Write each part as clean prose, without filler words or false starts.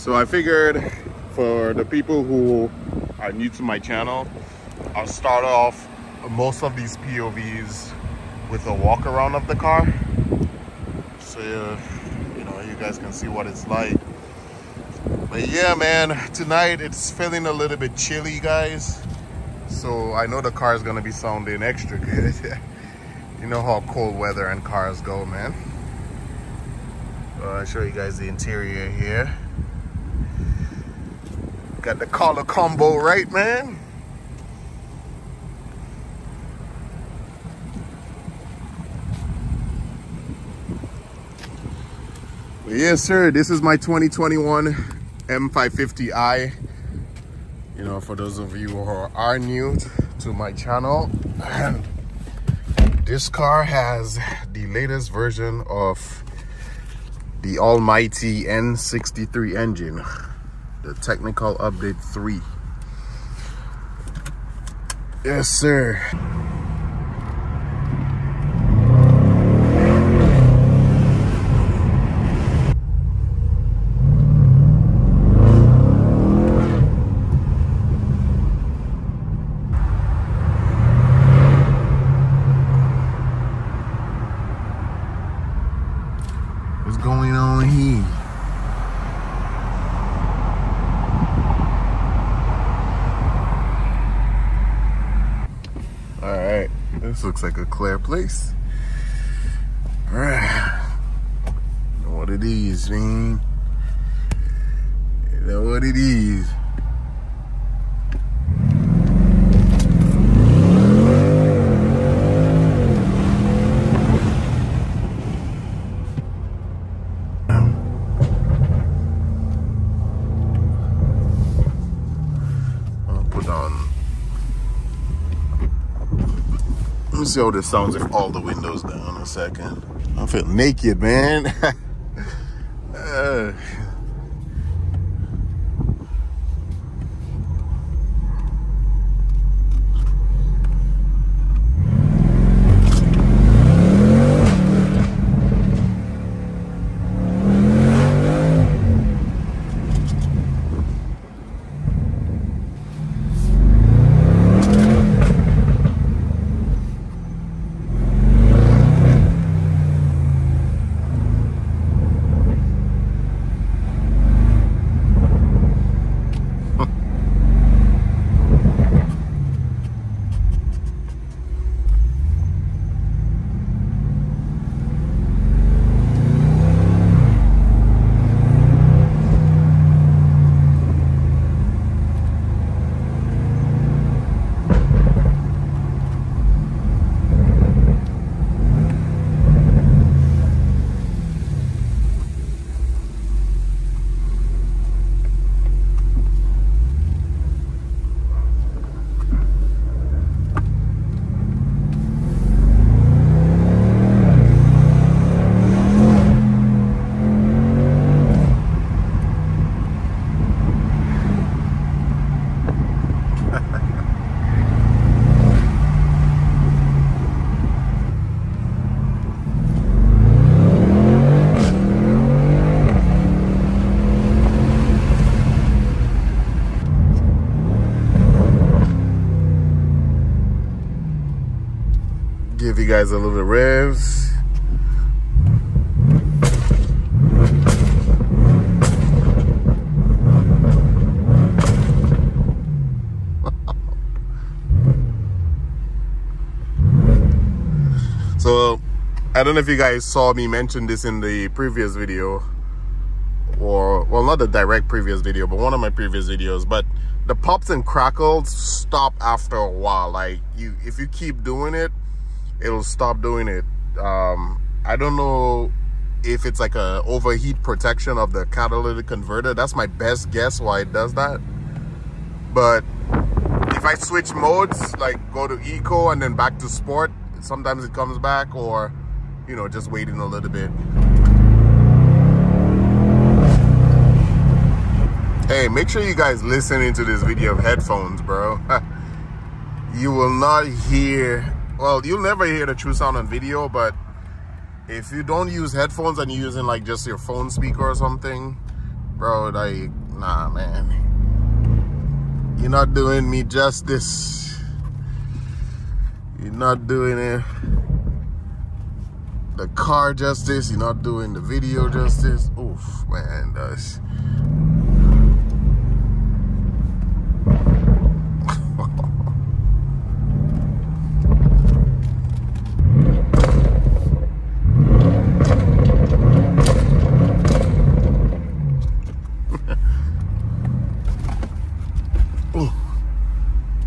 So I figured for the people who are new to my channel, I'll start off most of these POVs with a walk around of the car. So, you know, you guys can see what it's like. But yeah, man, tonight it's feeling a little bit chilly, guys. So I know the car is gonna be sounding extra good. You know how cold weather and cars go, man. I'll show you guys the interior here. Got the color combo right, man. But yes, sir, this is my 2021 M550i. You know, for those of you who are new to my channel, this car has the latest version of the almighty N63 engine, the technical update 3. Yes, sir. What's going on here? All right, this looks like a clear place. All right, you know what it is, man. You know what it is. Let me see how this sounds if all the windows down in a second. I feel naked, man. Give you guys a little bit of revs. So I don't know if you guys saw me mention this in the previous video, or well, not the direct previous video, but one of my previous videos. But the pops and crackles stop after a while. Like if you keep doing it, it'll stop doing it. I don't know if it's like a overheat protection of the catalytic converter. That's my best guess why it does that. But if I switch modes, like go to eco and then back to sport, sometimes it comes back, or you know, just waiting a little bit. Hey, make sure you guys listen into this video of headphones, bro. You will not hear, well, you'll never hear the true sound on video, but if you don't use headphones and you're using like just your phone speaker or something, bro, like, nah, man. You're not doing me justice. You're not doing it. The car justice. You're not doing the video justice. Oof, man, that's...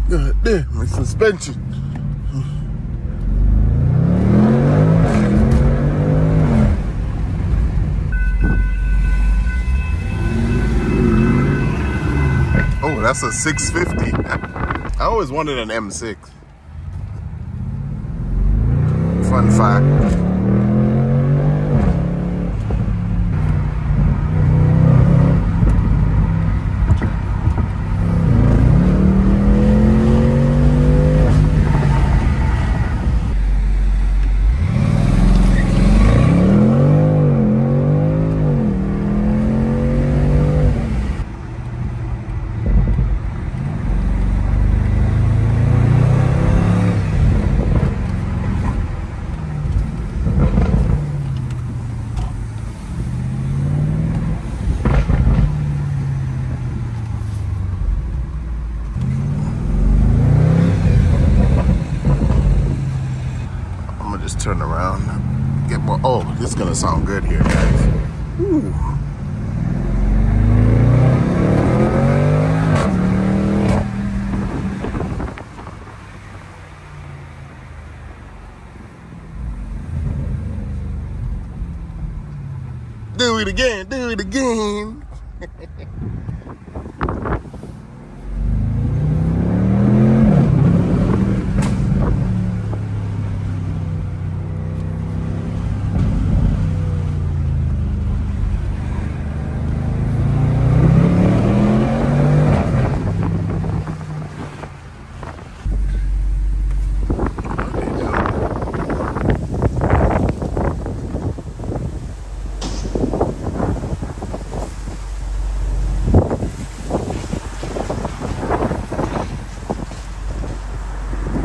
God damn, my suspension. Oh, that's a 650. I always wanted an M6. Fun fact. Just turn around, get more. Oh, this is gonna sound good here, guys. Ooh. Do it again, do it again.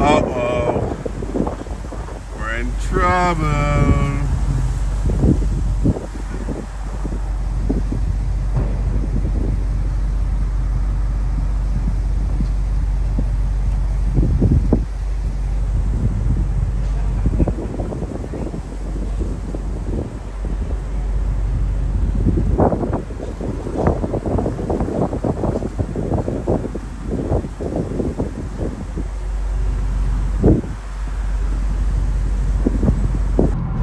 Uh-oh, we're in trouble.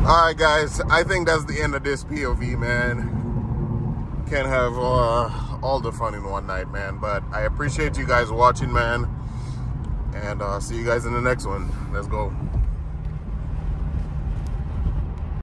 Alright guys, I think that's the end of this POV, man. Can't have all the fun in one night, man. But I appreciate you guys watching, man. And see you guys in the next one. Let's go.